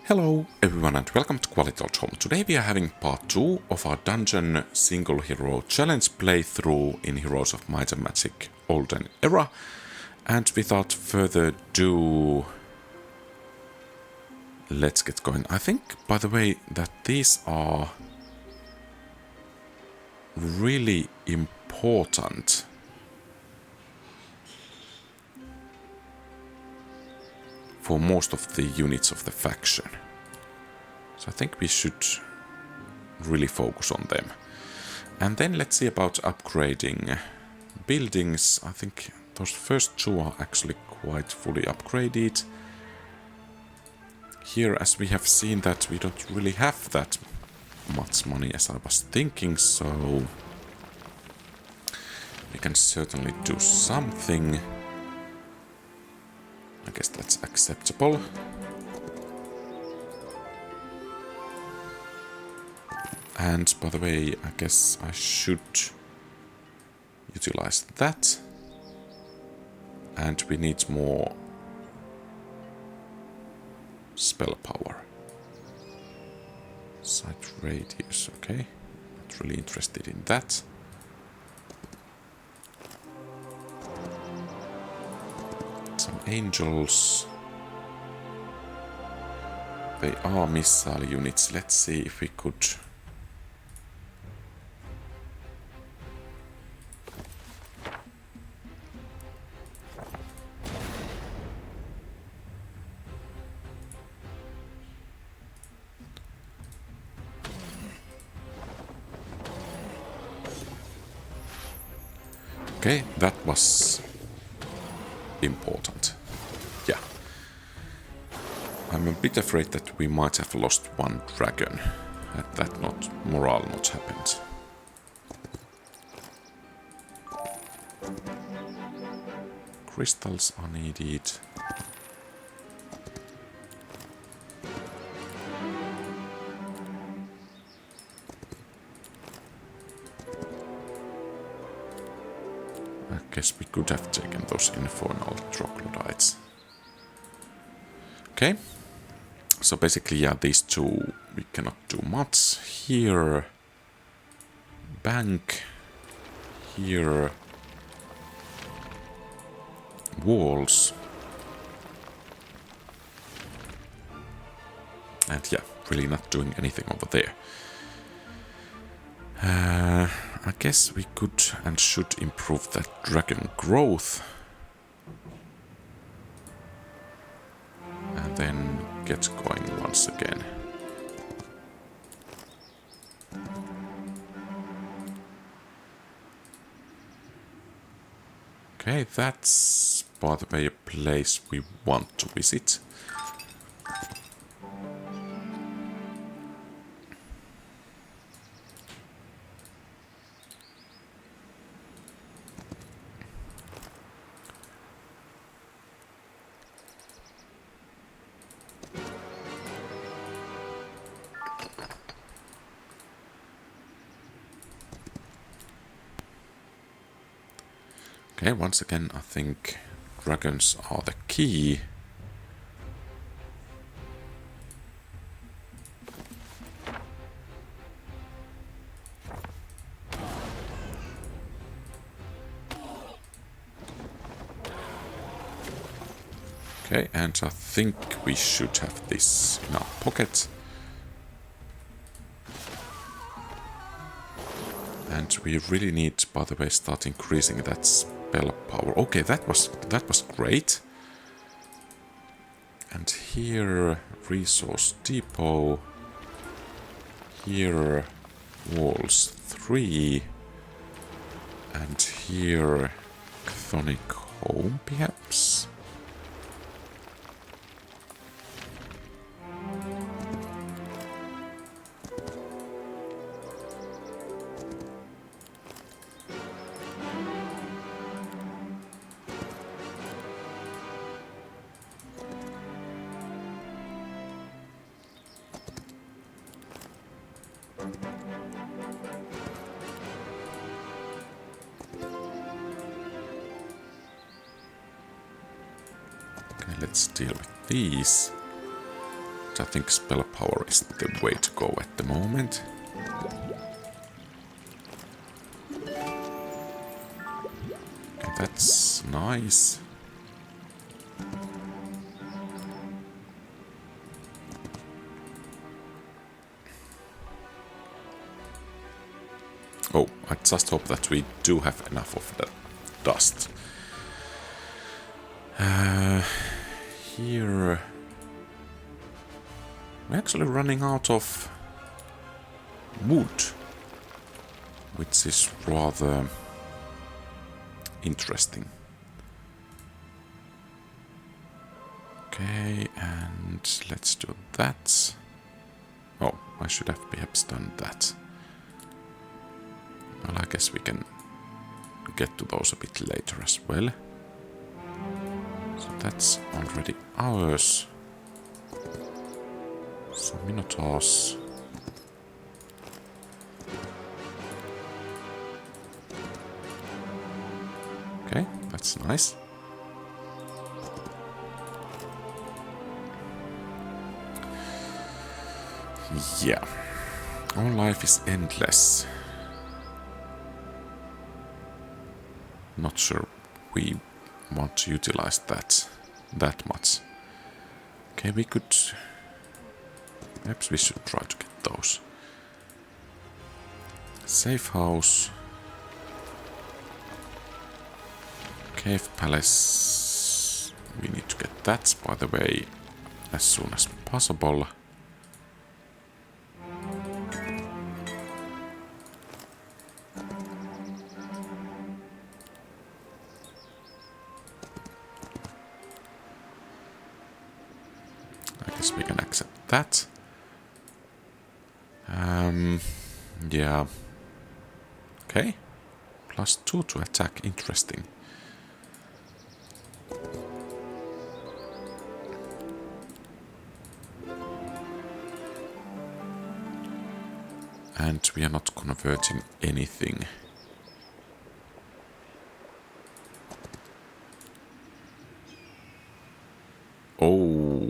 Hello everyone and welcome to QualityOldHomm. Today we are having part 2 of our dungeon single hero challenge playthrough in Heroes of Might and Magic Olden Era. And without further ado, let's get going. I think, by the way, that these are really important for most of the units of the faction. So I think we should really focus on them. And then let's see about upgrading buildings. I think those first two are actually quite fully upgraded. Here, as we have seen, that we don't really have that much money as I was thinking, so we can certainly do something. I guess that's acceptable. And by the way, I guess I should utilize that. And we need more spell power. Sight radius, okay. Not really interested in that. Some angels. They are missile units. Let's see if we could okay, that was important. Yeah. I'm a bit afraid that we might have lost one dragon had that morale not happened. Crystals are needed. I guess we could have taken those infernal troglodytes. Okay. So basically, yeah, these two we cannot do much. Here, bank. Here, walls. And yeah, really not doing anything over there. I guess we could and should improve that dragon growth. And then get going once again. Okay, that's, by the way, a place we want to visit. Okay, once again, I think dragons are the key. Okay, and I think we should have this in our pocket. And we really need, by the way, start increasing that spell power. Okay, that was great. And here, resource depot. Here, walls 3. And here, chthonic home, perhaps. Let's deal with these. But I think spell power is the way to go at the moment. Okay, that's nice. Oh, I just hope that we do have enough of that dust. Here... We're actually running out of wood, which is rather interesting. Okay, and let's do that. Oh, I should have perhaps done that. Well, I guess we can get to those a bit later as well. So that's already ours. Some minotaurs. Okay, that's nice. Yeah. Our life is endless. Not sure we want to utilize that much. Okay, we could... Perhaps we should try to get those. Safe house. Cave palace. We need to get that, by the way, as soon as possible. I guess we can accept that. Yeah. Okay. +2 to attack. Interesting. And we are not converting anything. Oh,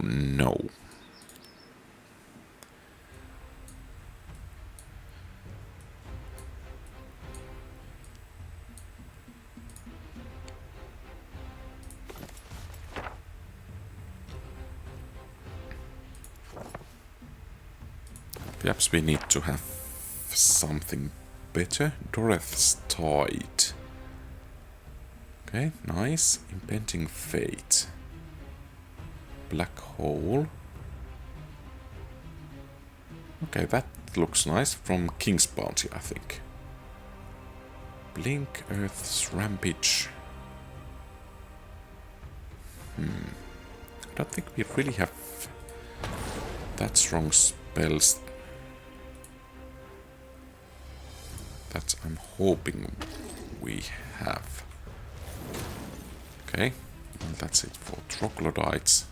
no. Perhaps we need to have something better. Doreth's Tide. Okay, nice. Impending Fate. Black Hole. Okay, that looks nice. From King's Bounty, I think. Blink, Earth's Rampage. I don't think we really have that strong spells that I'm hoping we have. Okay, and that's it for troglodytes.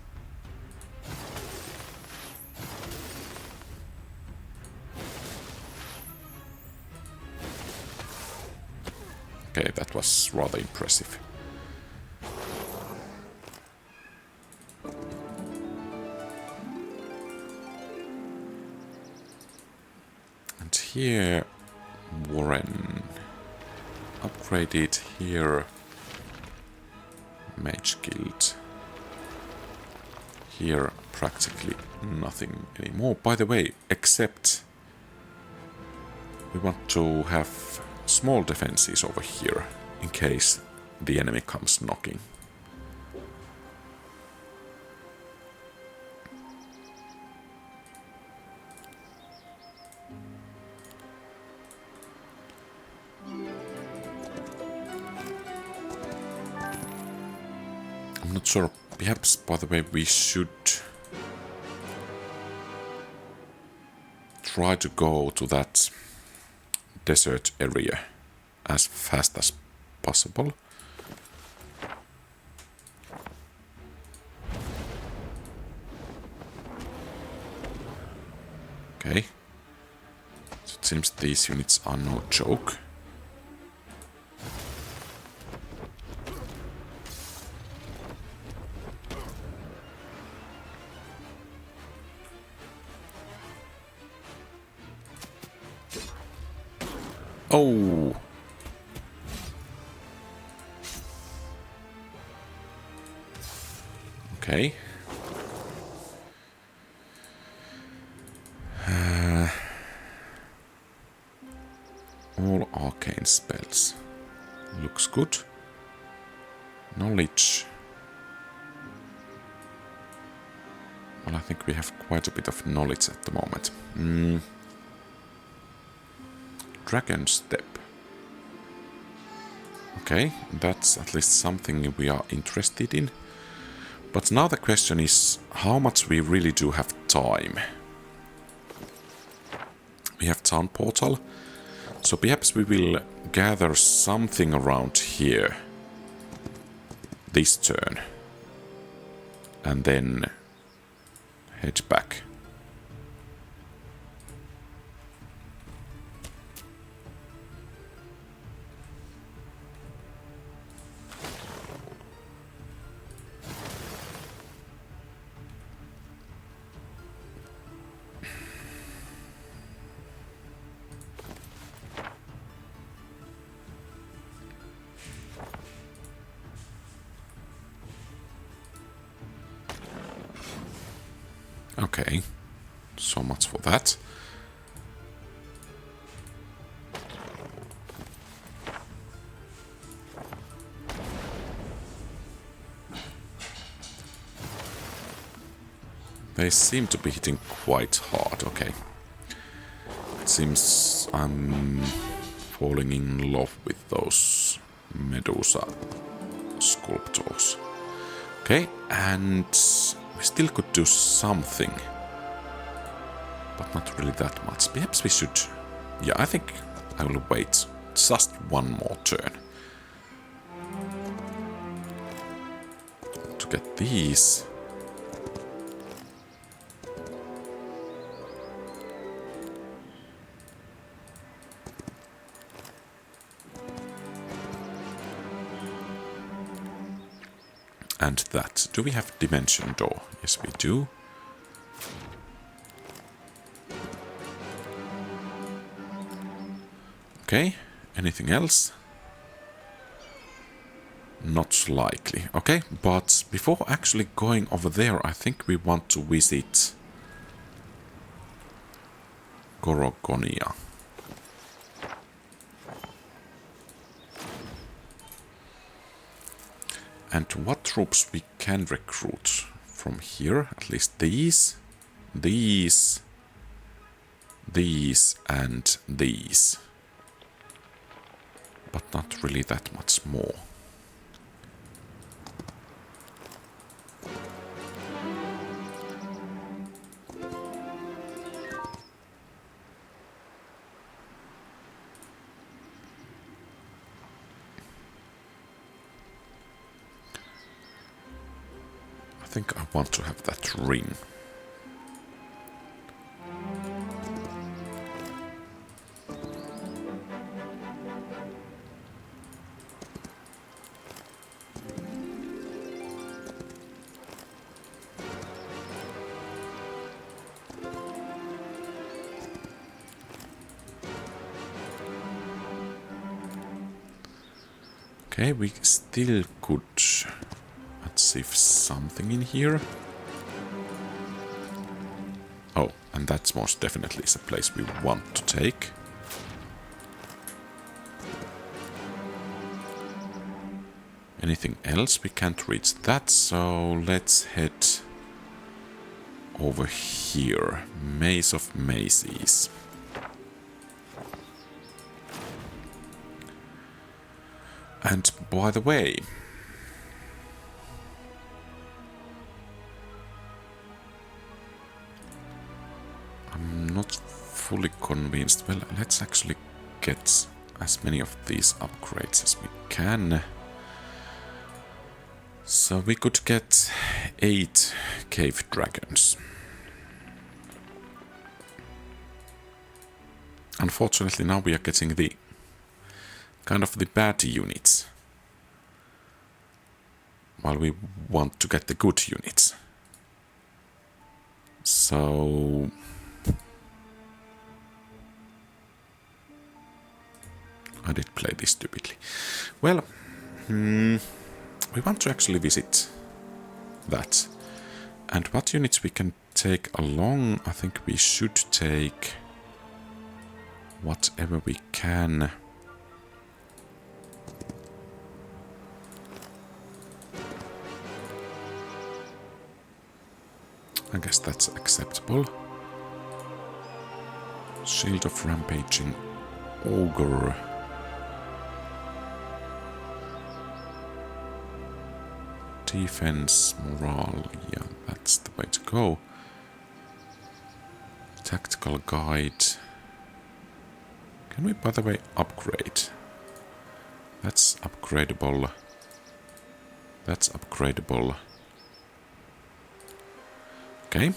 Okay, that was rather impressive. And here, Warren upgraded here. Mage Guild. Here, practically nothing anymore. By the way, except we want to have small defenses over here in case the enemy comes knocking. I'm not sure. Perhaps, by the way, we should try to go to that desert area as fast as possible. Okay. So it seems these units are no joke. Oh! Okay. All arcane spells. Looks good. Knowledge. Well, I think we have quite a bit of knowledge at the moment. Dragon Step. Okay, that's at least something we are interested in. But now the question is how much we really do have time. We have Town Portal, so perhaps we will gather something around here this turn and then head back. Okay, so much for that. They seem to be hitting quite hard, okay. It seems I'm falling in love with those Medusa sculptors. Okay, and we still could do something, but not really that much. Perhaps we should... Yeah, I think I will wait just one more turn to get these. And that. Do we have Dimension Door? Yes, we do. Okay, anything else? Not likely. Okay, but before actually going over there, I think we want to visit Gorgonia. And what troops we can recruit from here? At least these, and these. But not really that much more. I think I want to have that ring. Okay, we still could... Let's see if something in here. Oh, and that's most definitely is a place we want to take. Anything else? We can't reach that, so let's head over here. Maze of Mazes. And by the way, I'm not fully convinced. Well, let's actually get as many of these upgrades as we can. So we could get 8 cave dragons. Unfortunately, now we are getting the kind of the bad units, while we want to get the good units. So stupidly. Well, we want to actually visit that. And what units we can take along? I think we should take whatever we can. I guess that's acceptable. Shield of Rampaging Ogre. Defense, morale, yeah, that's the way to go. Tactical guide. Can we, by the way, upgrade? That's upgradable. That's upgradable. Okay.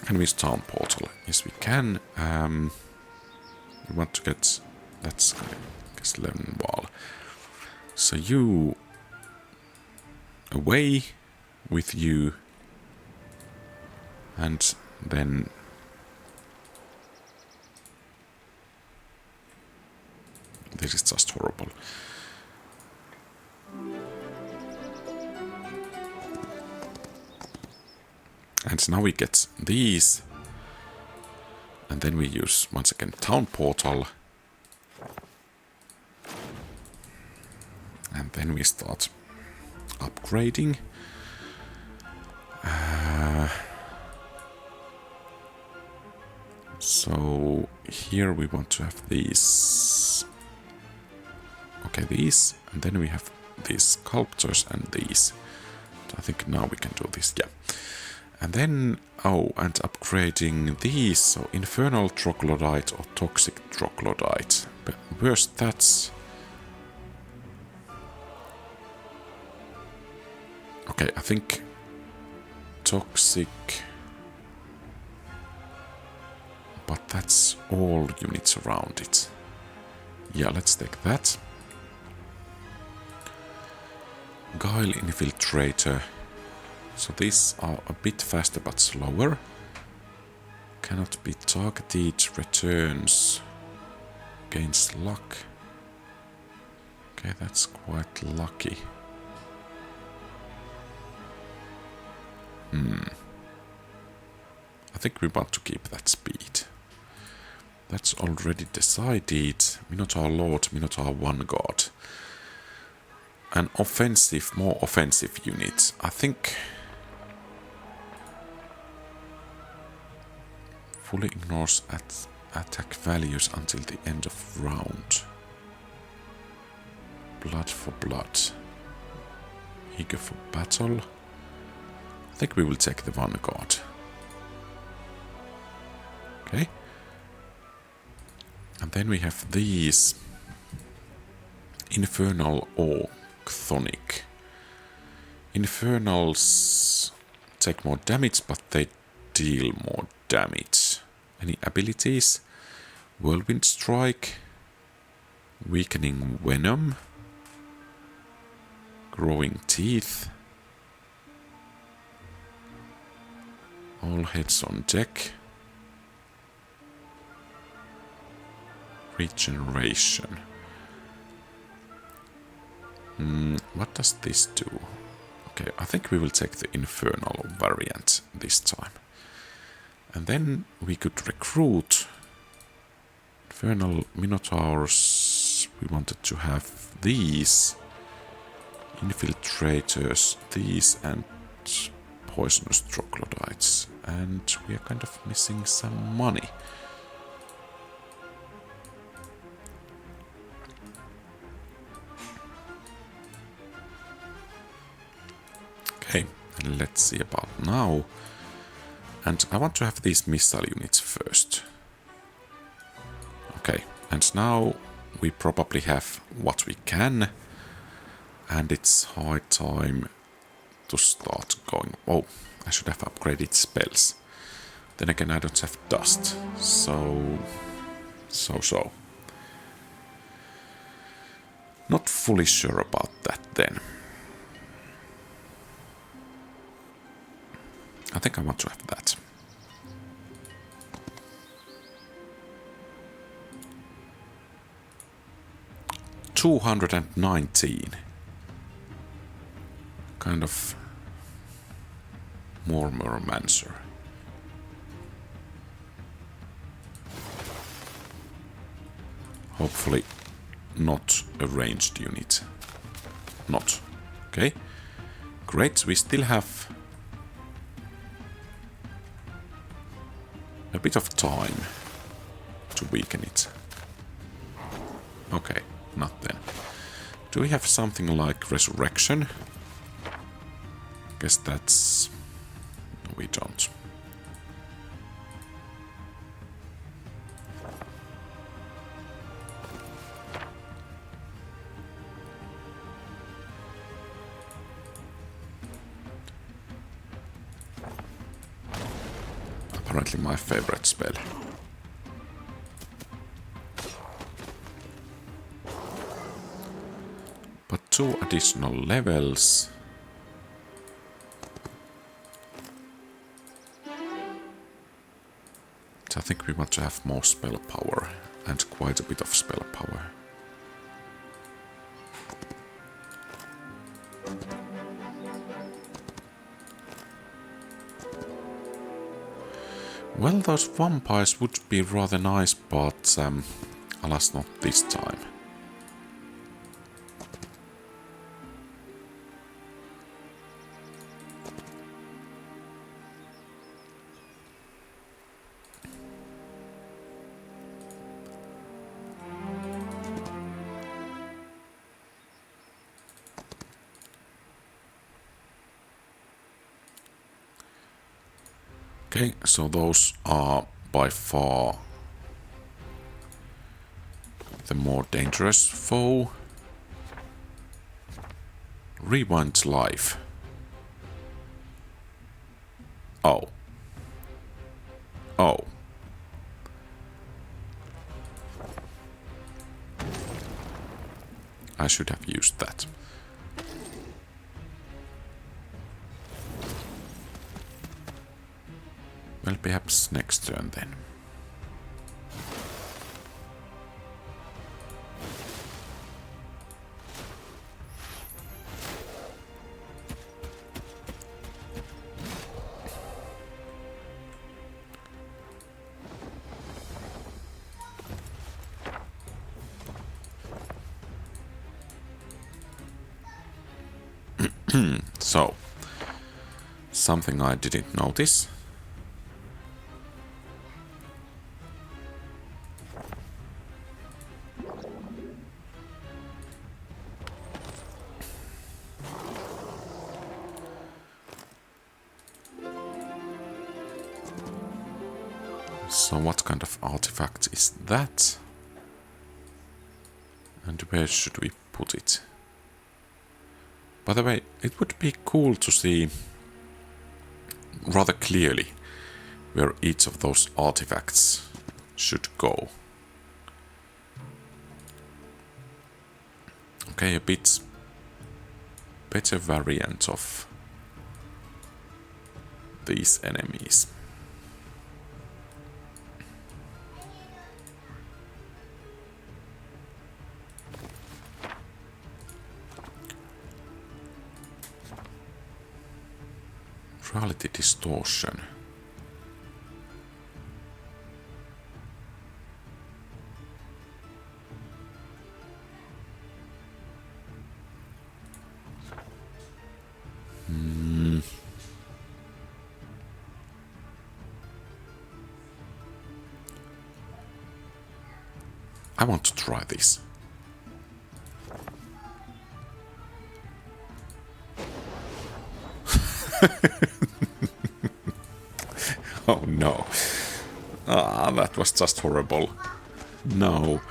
Can we use Town Portal? Yes, we can. We want to get... That's, I guess, Lenwall. So you... Away with you. And then... This is just horrible. And now we get these. And then we use, once again, Town Portal. And then we start upgrading. So here we want to have these. Okay, these. And then we have these sculptures and these. I think now we can do this, yeah. And then, oh, and upgrading these, so Infernal Troglodyte or Toxic Troglodyte. But where's that's... Okay, I think Toxic... But that's all units around it. Yeah, let's take that. Guile Infiltrator. So these are a bit faster but slower. Cannot be targeted. Returns. Gains luck. Okay, that's quite lucky. I think we want to keep that speed. That's already decided. Minotaur Lord, Minotaur One God. An offensive, more offensive unit. I think... Fully ignores attack values until the end of round. Blood for blood. Eager for battle. I think we will take the Vanguard. Okay. And then we have these. Infernal Orchthonic. Infernals take more damage, but they deal more damage. Any abilities? Whirlwind Strike. Weakening Venom. Growing Teeth. All heads on deck. Regeneration. What does this do? Okay, I think we will take the Infernal variant this time. And then we could recruit Infernal Minotaurs. We wanted to have these Infiltrators, these, and Poisonous Troglodytes. And we are kind of missing some money. Okay, and let's see about now. And I want to have these missile units first. Okay, and now we probably have what we can. And it's high time to start going. Oh, I should have upgraded spells. Then again, I don't have dust. So. Not fully sure about that then. I think I want to have that. 219. Kind of Murmancer. Hopefully not a ranged unit. Not. Okay. Great, we still have a bit of time to weaken it. Okay, not then. Do we have something like Resurrection? Guess that's... No, we don't. Apparently my favorite spell. But 2 additional levels. So I think we want to have more spell power, and quite a bit of spell power. Well, those vampires would be rather nice, but alas, not this time. Okay, so those are by far the more dangerous foe. Rewind life. Oh. Oh. I should have used that. Well, perhaps next turn then. So, something I didn't notice. So what kind of artifact is that? And where should we put it? By the way, it would be cool to see rather clearly where each of those artifacts should go. Okay, a bit better variant of these enemies. Reality distortion. I want to try this. Oh no. Ah, that was just horrible. No.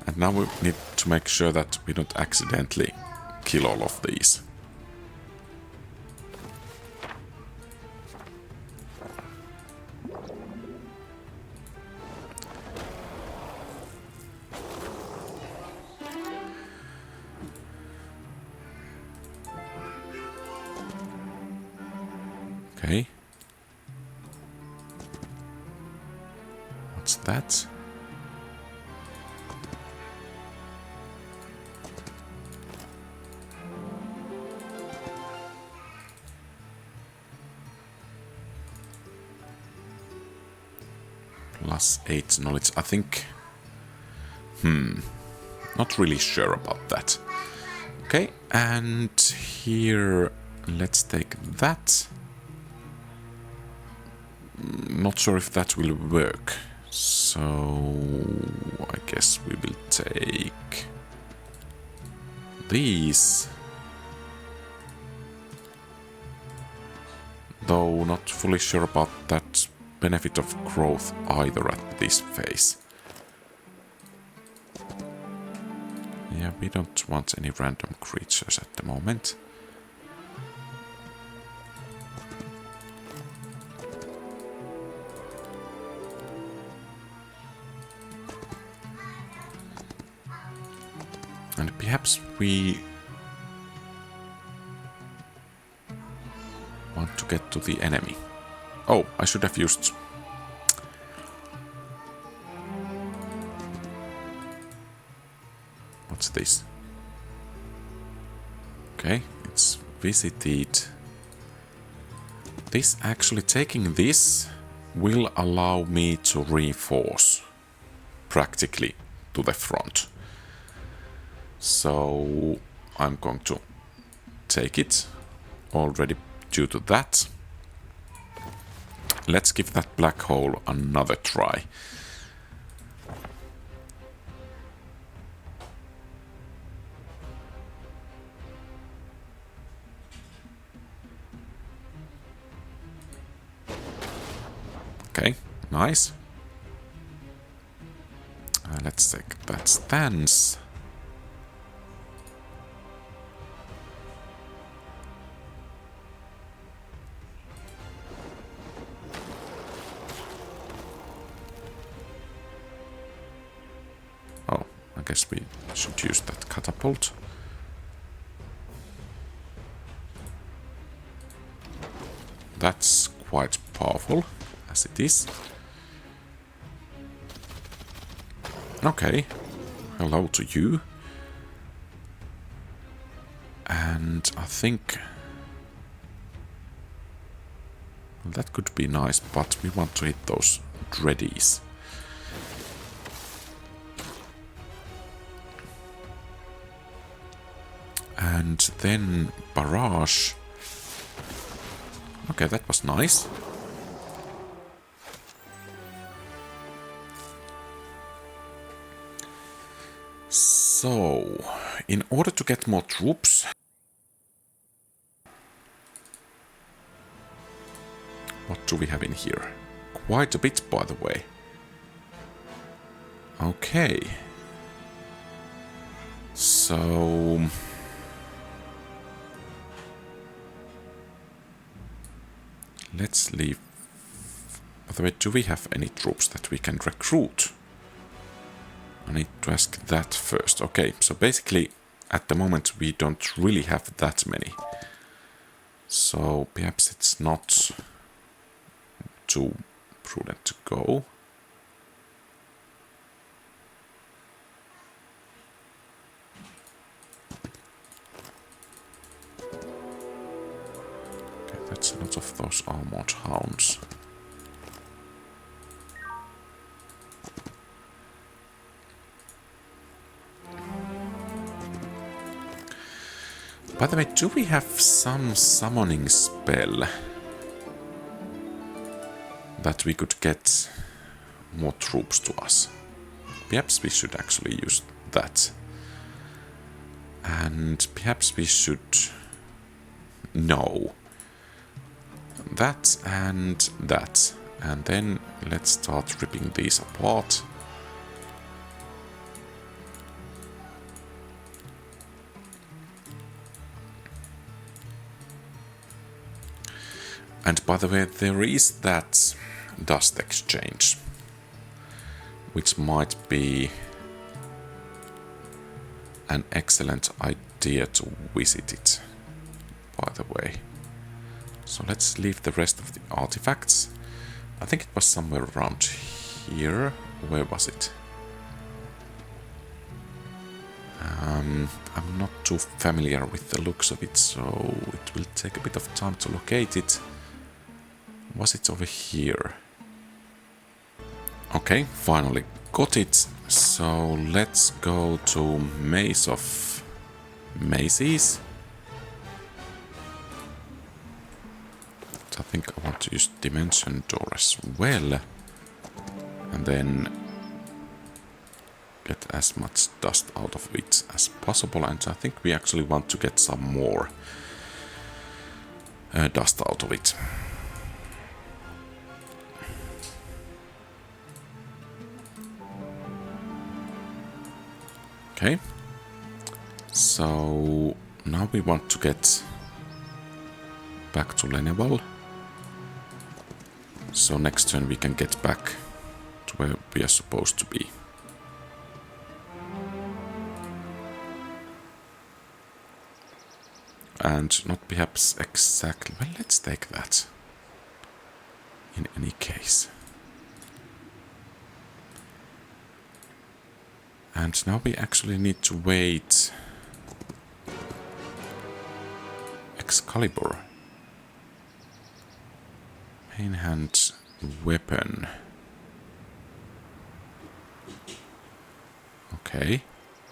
And now we need to make sure that we don't accidentally kill all of these. Okay. What's that. +8 knowledge. I think... Not really sure about that. Okay, and here... Let's take that. Not sure if that will work. So... I guess we will take... these. Though not fully sure about that benefit of growth either at this phase. Yeah, we don't want any random creatures at the moment. And perhaps we want to get to the enemy. Oh, I should have used... What's this? Okay, it's visited. This actually, taking this will allow me to reinforce practically to the front. So I'm going to take it already due to that. Let's give that black hole another try. Okay, nice. Let's take that stance. I guess we should use that catapult. That's quite powerful, as it is. Okay, hello to you. And I think... Well, that could be nice, but we want to hit those dreadies. And then barrage. Okay, that was nice. So, in order to get more troops... What do we have in here? Quite a bit, by the way. Okay. So... Let's leave... By the way, do we have any troops that we can recruit? I need to ask that first. Okay, so basically, at the moment, we don't really have that many. So perhaps it's not too prudent to go. Okay, that's a lot of those armored hounds. By the way, do we have some summoning spell that we could get more troops to us? Perhaps we should actually use that. And perhaps we should... No. That and that. And then let's start ripping these apart. And by the way, there is that dust exchange, which might be an excellent idea to visit it, by the way. So let's leave the rest of the artifacts. I think it was somewhere around here, Where was it? I'm not too familiar with the looks of it, so it will take a bit of time to locate it. Was it over here? Okay, finally got it. So let's go to Maze of Mazes. I think I want to use Dimension Door as well. And then get as much dust out of it as possible. And I think we actually want to get some more dust out of it. Okay. So now we want to get back to Leneval. So next turn we can get back to where we are supposed to be. And not perhaps exactly... Well, let's take that. In any case. And now we actually need to wait... Excalibur. Main hand weapon. Okay,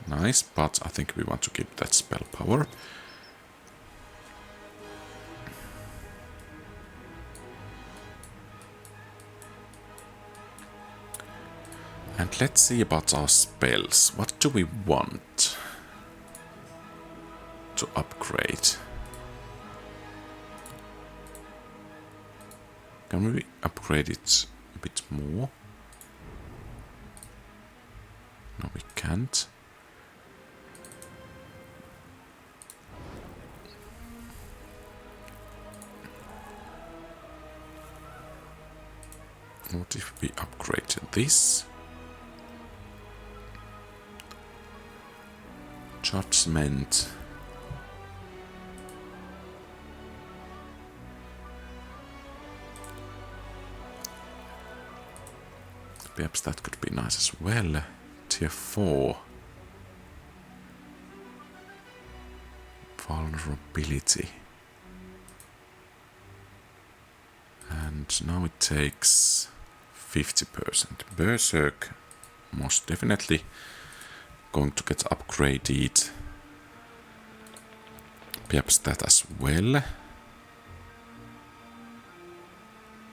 nice, but I think we want to keep that spell power. And let's see about our spells. What do we want to upgrade? Can we upgrade it a bit more? No, we can't. What if we upgrade this? Judgment. Perhaps that could be nice as well. Tier 4. Vulnerability. And now it takes 50%. Berserk, most definitely going to get upgraded. Perhaps that as well.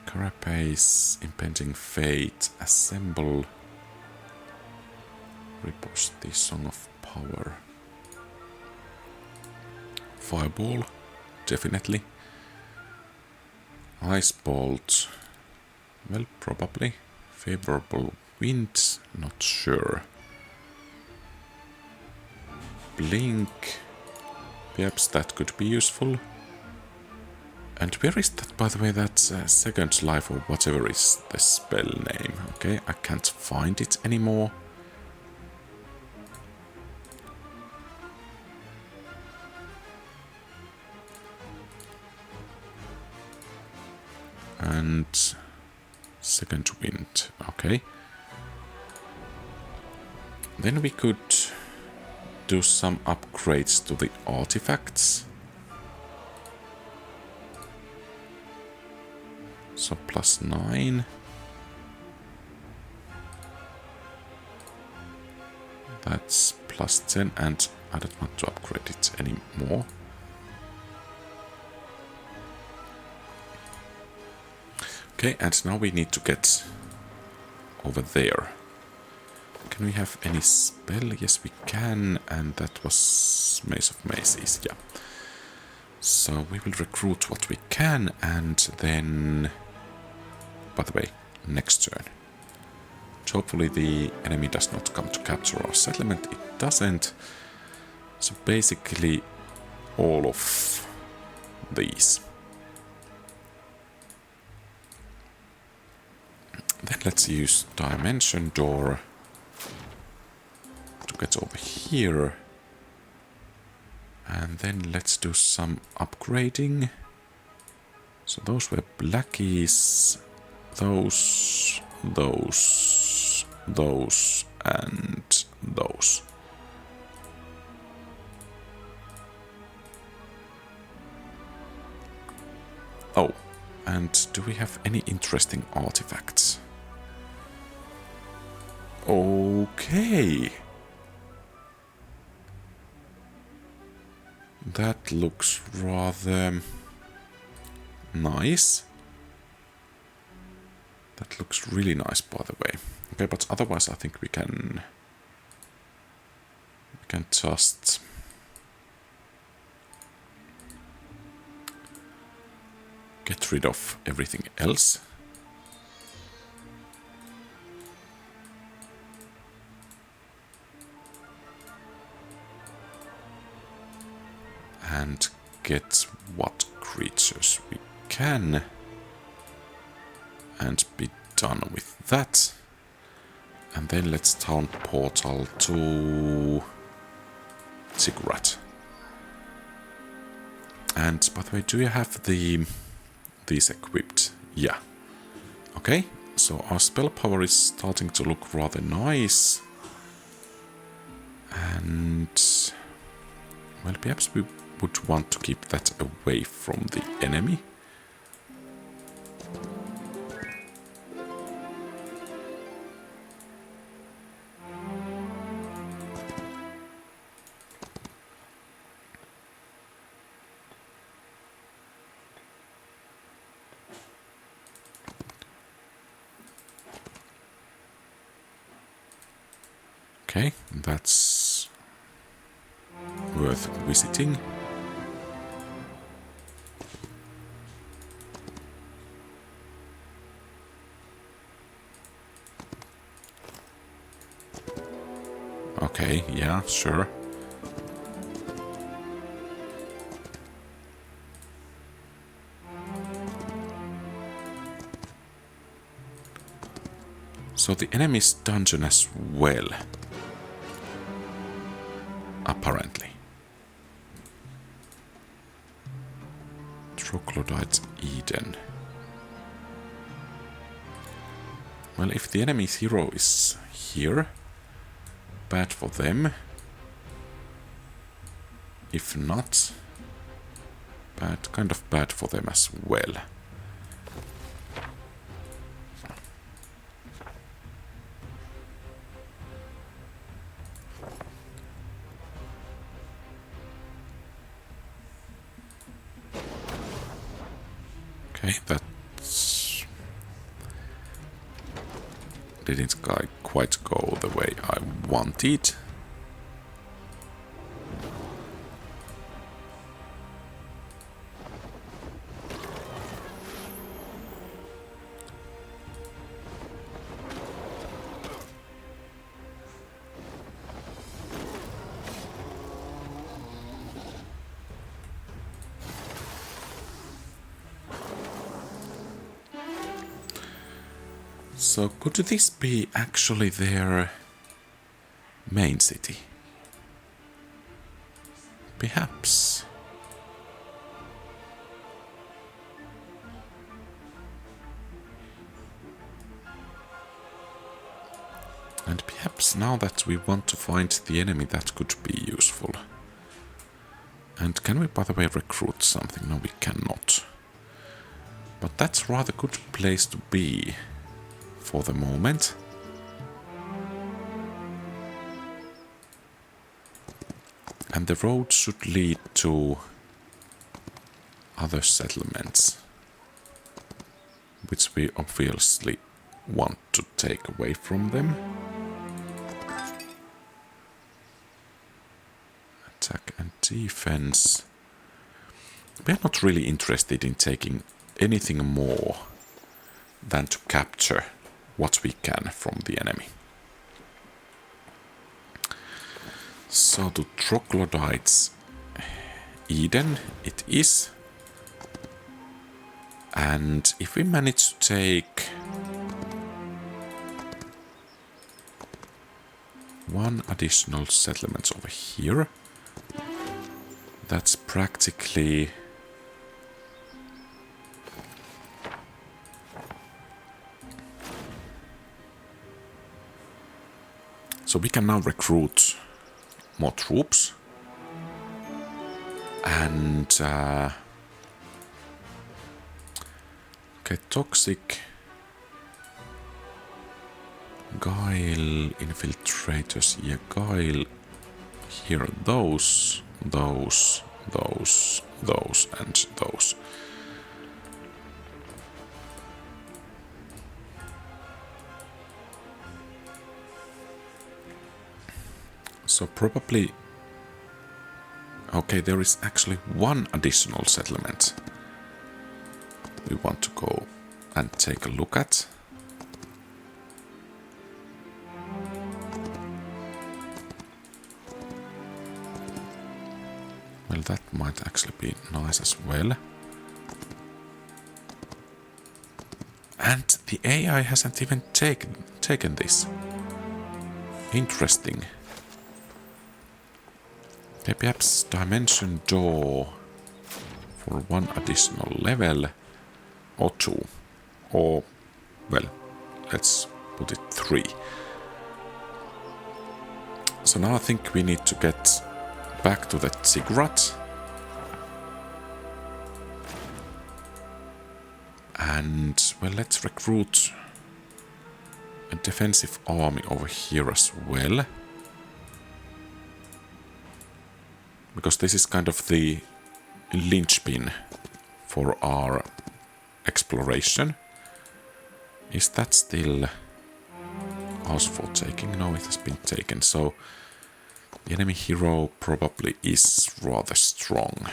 Carapace, Impending Fate, Assemble, Riposte, the Song of Power. Fireball, definitely. Ice Bolt, well, probably. Favorable Wind, not sure. Blink, perhaps that could be useful. And where is that, by the way, that second life or whatever is the spell name? Okay, I can't find it anymore. And second wind, okay. Then we could do some upgrades to the artifacts. So +9. That's +10, and I don't want to upgrade it anymore. Okay, and now we need to get over there. Can we have any spell? Yes, we can, and that was Maze of Mazes, yeah. So we will recruit what we can, and then... By the way, next turn. Hopefully the enemy does not come to capture our settlement. It doesn't. So basically all of these. Then let's use Dimension Door to get over here. And then let's do some upgrading. So those were blackies. Those, those, and those. Oh, and do we have any interesting artifacts? Okay. That looks rather nice. That looks really nice, by the way. Okay, but otherwise I think we can just get rid of everything else. And get what creatures we can. And be done with that. And then let's town portal to Ziggurat. And by the way, do you have these equipped? Yeah. Okay, so our spell power is starting to look rather nice. And well, perhaps we would want to keep that away from the enemy. Okay, that's worth visiting. Okay, yeah, sure. So the enemy's dungeon as well. Apparently. Troglodyte Eden. Well, if the enemy's hero is here, bad for them. If not, kind of bad for them as well. Okay, that's didn't quite go the way I wanted. So could this be actually their main city? Perhaps. And perhaps now that we want to find the enemy, that could be useful. And can we, by the way, recruit something? No, we cannot. But that's a rather good place to be for the moment. And the road should lead to other settlements, which we obviously want to take away from them. Attack and defense. We are not really interested in taking anything more than to capture what we can from the enemy. So to Troglodytes Eden it is. And if we manage to take one additional settlement over here, that's practically So we can now recruit more troops. And okay, toxic, guile, infiltrators, yeah, guile. Here are those, and those. So probably... Okay, there is actually one additional settlement we want to go and take a look at. Well, that might actually be nice as well. And the AI hasn't even taken this. Interesting. Okay, perhaps dimension door for one additional level or two. Or, well, let's put it 3. So now I think we need to get back to the ziggurat. And, well, let's recruit a defensive army over here as well. Because this is kind of the linchpin for our exploration. Is that still ours for taking? No, it has been taken. So the enemy hero probably is rather strong.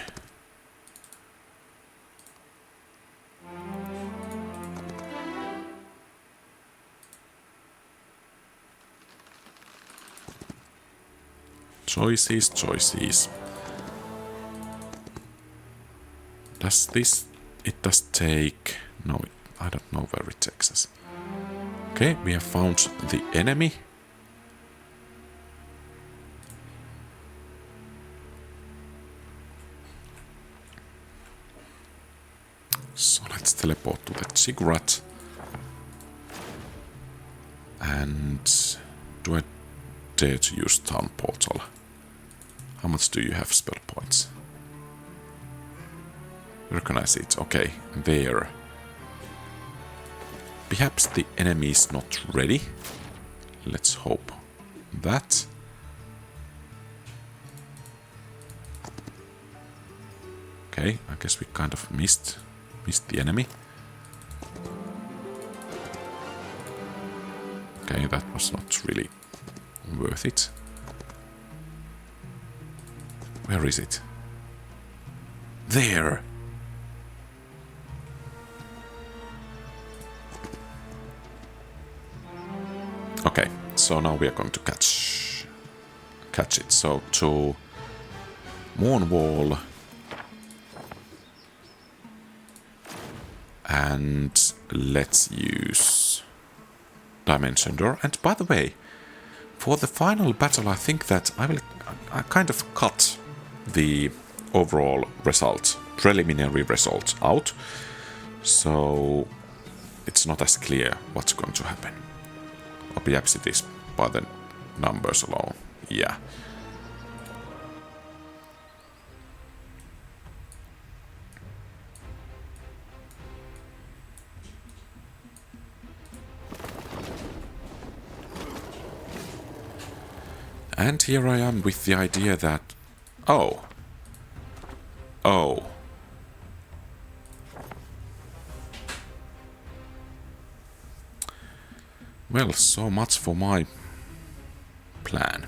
Choices. Does this... It does take... No, I don't know where it takes us. Okay, we have found the enemy. So let's teleport to the ziggurat. And do I dare to use town portal? How much do you have spell points? Recognize it. Okay, there. Perhaps the enemy is not ready. Let's hope that. Okay, I guess we kind of missed the enemy. Okay, that was not really worth it. Where is it? There! Okay, so now we are going to catch it. So to Mournwall and let's use Dimension Door. And by the way, for the final battle, I think that I kind of cut the overall result, preliminary result out, so it's not as clear what's going to happen. Or perhaps it is by the numbers alone. Yeah. And here I am with the idea that... Oh. Well, so much for my plan.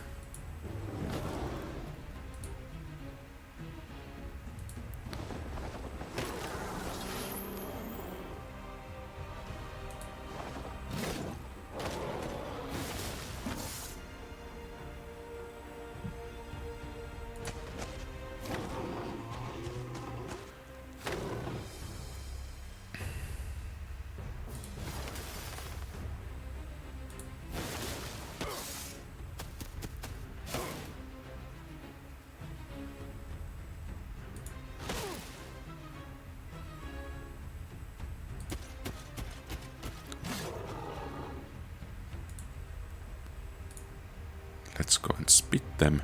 Let's go and spit them.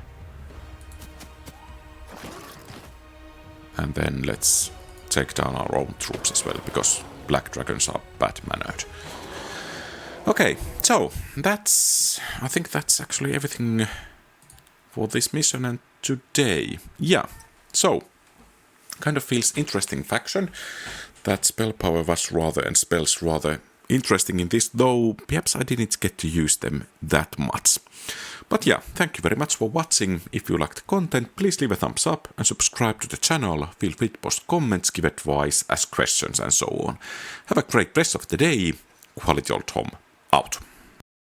And then let's take down our own troops as well, because black dragons are bad-mannered. Okay, so I think that's actually everything for this mission and today. Yeah, so kind of feels interesting faction. That spell power was and spells rather interesting in this, though perhaps I didn't get to use them that much. But yeah, thank you very much for watching. If you liked the content, please leave a thumbs up and subscribe to the channel. Feel free to post comments, give advice, ask questions and so on. Have a great rest of the day. QualityOldHomm out.